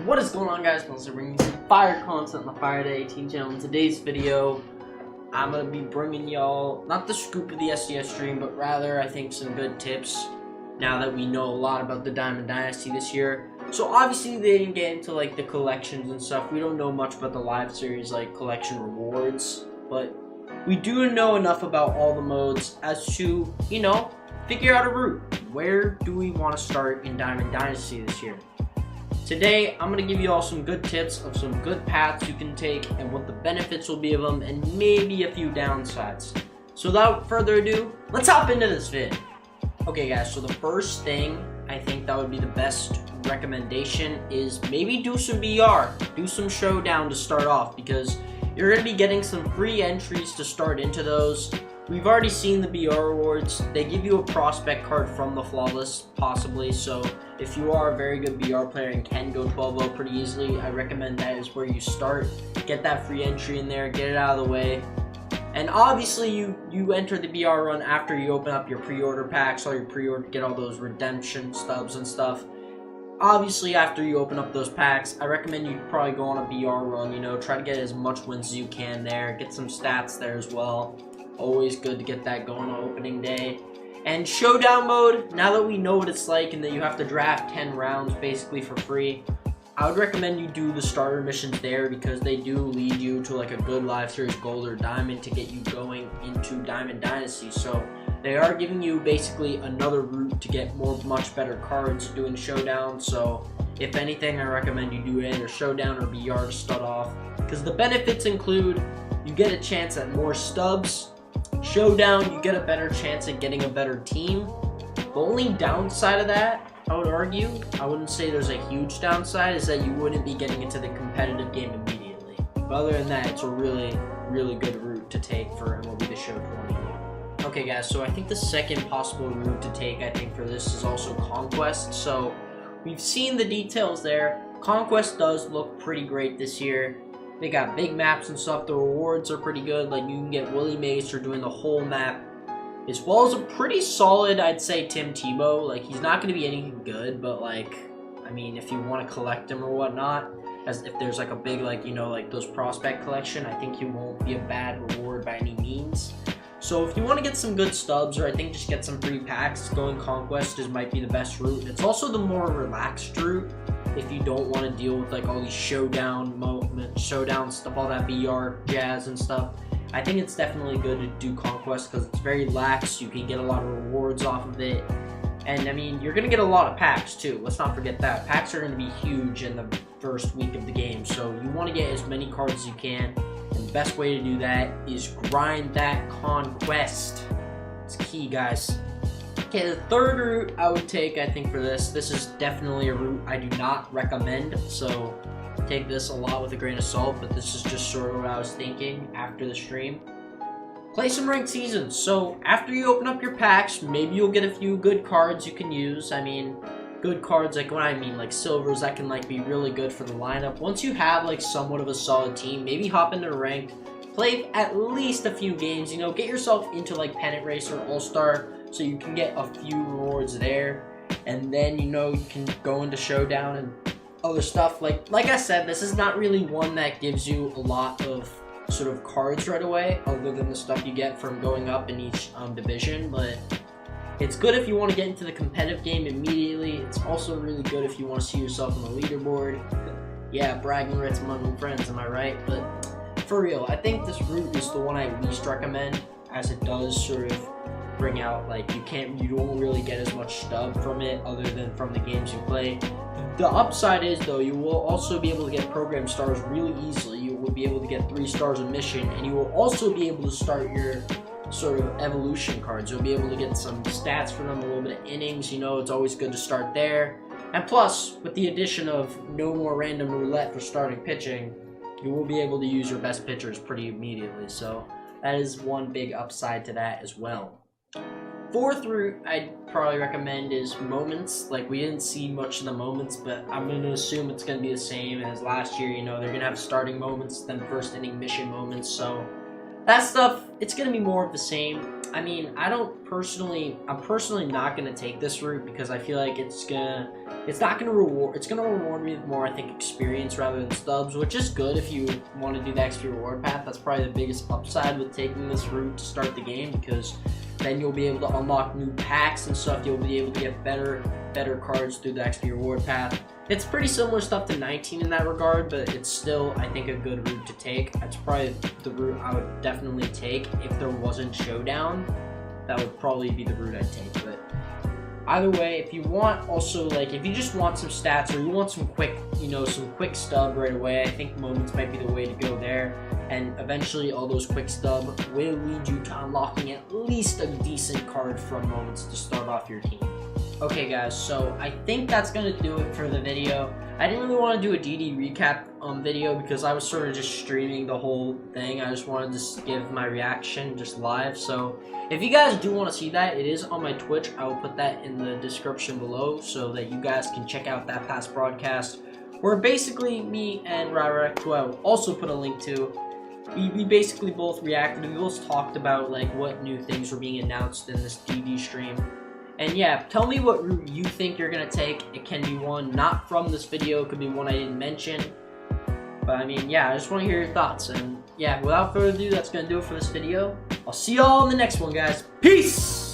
What is going on, guys? I'm also bringing you some fire content on the Fire Day 18 channel. In today's video, I'm going to be bringing y'all, not the scoop of the SDS stream, but rather, I think, some good tips now that we know a lot about the Diamond Dynasty this year. So obviously they didn't get into like the collections and stuff. We don't know much about the live series like collection rewards, but we do know enough about all the modes as to, you know, figure out a route. Where do we want to start in Diamond Dynasty this year? Today, I'm going to give you all some good tips of some good paths you can take and what the benefits will be of them and maybe a few downsides. So without further ado, let's hop into this vid. Okay guys, so the first thing I think that would be the best recommendation is maybe do some BR, do some showdown to start off, because you're going to be getting some free entries to start into those. We've already seen the BR rewards. They give you a prospect card from the flawless, possibly, so if you are a very good BR player and can go 12-0 pretty easily, I recommend that is where you start. Get that free entry in there, get it out of the way. And obviously you enter the BR run after you open up your pre-order packs, all your pre-order, get all those redemption stubs and stuff. Obviously, after you open up those packs, I recommend you probably go on a BR run, you know, try to get as much wins as you can there, get some stats there as well. Always good to get that going on opening day. And showdown mode, now that we know what it's like and that you have to draft 10 rounds basically for free, I would recommend you do the starter missions there because they do lead you to like a good live series gold or diamond to get you going into Diamond Dynasty. So they are giving you basically another route to get much better cards doing showdown. So if anything, I recommend you do either showdown or BR to start off, because the benefits include you get a chance at more stubs. Showdown, you get a better chance at getting a better team. The only downside of that, I would argue, I wouldn't say there's a huge downside, is that you wouldn't be getting into the competitive game immediately. But other than that, it's a really, really good route to take for MLB The Show 20. Okay guys, so I think the second possible route to take, I think, for this is also Conquest. So we've seen the details there. Conquest does look pretty great this year. They got big maps and stuff. The rewards are pretty good. Like, you can get Willie Mays for doing the whole map, as well as a pretty solid, I'd say, Tim Tebow. Like, he's not going to be anything good, but, like, I mean, if you want to collect him or whatnot, as if there's, like, a big, like, you know, like, those prospect collection, I think he won't be a bad reward by any means. So if you want to get some good stubs, or I think just get some free packs, going Conquest might be the best route. It's also the more relaxed route if you don't want to deal with, like, all these showdown stuff, all that BR jazz and stuff. I think it's definitely good to do Conquest because it's very lax. You can get a lot of rewards off of it. And, I mean, you're going to get a lot of packs, too. Let's not forget that. Packs are going to be huge in the first week of the game. So you want to get as many cards as you can. And the best way to do that is grind that Conquest. It's key, guys. Okay, the third route I would take, I think, for this is definitely a route I do not recommend. So take this a lot with a grain of salt, but this is just sort of what I was thinking after the stream. Play some ranked seasons. So after you open up your packs, maybe you'll get a few good cards you can use. I mean, good cards, like, what I mean, like silvers that can, like, be really good for the lineup. Once you have, like, somewhat of a solid team, maybe hop into ranked, play at least a few games, you know, get yourself into, like, Pennant Race or All-Star so you can get a few rewards there. And then, you know, you can go into showdown and other stuff. Like I said, this is not really one that gives you a lot of sort of cards right away, other than the stuff you get from going up in each division, but it's good if you want to get into the competitive game immediately. It's also really good if you want to see yourself on the leaderboard. Yeah, bragging rights among friends, am I right? But for real, I think this route is the one I least recommend, as it does sort of bring out, like, you don't really get as much stub from it other than from the games you play. The upside is, though, you will also be able to get program stars really easily. You will be able to get 3 stars a mission, and you will also be able to start your sort of evolution cards. You'll be able to get some stats for them, a little bit of innings, you know, it's always good to start there. And plus, with the addition of no more random roulette for starting pitching, you will be able to use your best pitchers pretty immediately. So that is one big upside to that as well. Fourth route I'd probably recommend is moments. Like, we didn't see much of the moments, but I'm going to assume it's going to be the same as last year. You know, they're going to have starting moments, then first inning mission moments. So that stuff, it's going to be more of the same. I mean, I'm personally not going to take this route because I feel like it's going to It's not going to reward, it's going to reward me with more, I think, experience rather than stubs, which is good if you want to do the XP reward path. That's probably the biggest upside with taking this route to start the game, because then you'll be able to unlock new packs and stuff. You'll be able to get better cards through the XP reward path. It's pretty similar stuff to 19 in that regard, but it's still, I think, a good route to take. That's probably the route I would definitely take if there wasn't Showdown. That would probably be the route I'd take, but either way, if you want also, like, if you just want some stats or you want some quick, you know, some quick stub right away, I think moments might be the way to go there. And eventually all those quick stub will lead you to unlocking at least a decent card from moments to start off your team. Okay guys, so I think that's going to do it for the video. I didn't really want to do a DD recap video because I was sort of just streaming the whole thing. I just wanted to give my reaction just live. So if you guys do want to see that, it is on my Twitch. I will put that in the description below so that you guys can check out that past broadcast where basically me and Ryrek, who I will also put a link to, we basically both reacted and we both talked about like what new things were being announced in this DD stream. And yeah, tell me what route you think you're going to take. It can be one not from this video. It could be one I didn't mention. But I mean, yeah, I just want to hear your thoughts. And yeah, without further ado, that's going to do it for this video. I'll see y'all in the next one, guys. Peace!